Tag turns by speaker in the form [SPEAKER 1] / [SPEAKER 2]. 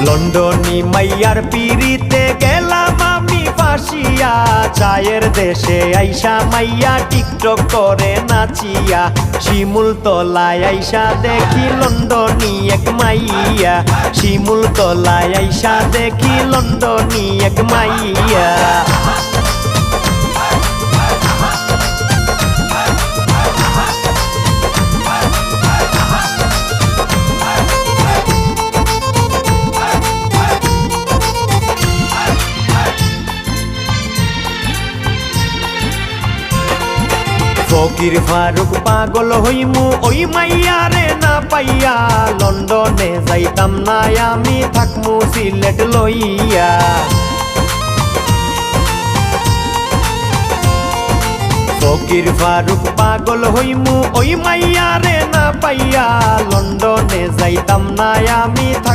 [SPEAKER 1] লন্ডনী মাইয়ার পিড়িতে গেলাম আমি ফাঁসিয়া, চায়ের দেশে আইসা মাইয়া টিকটক করে নাচিয়া, শিমুল তলায় আইসা দেখি লন্ডনী এক মাইয়া, শিমুল তলায় আইসা দেখি লন্ডনী এক মাইয়া। ফকির ফারুক পাগল হইমু ওই মাইয়া রে না পাইয়া, লন্ডনে যাইতাম না আমি থাকমু সিলেট লইয়া। ফকির ফারুক পাগল হইমু ওই মাইয়া রে না পাইয়া, লন্ডনে যাইতাম না আমি।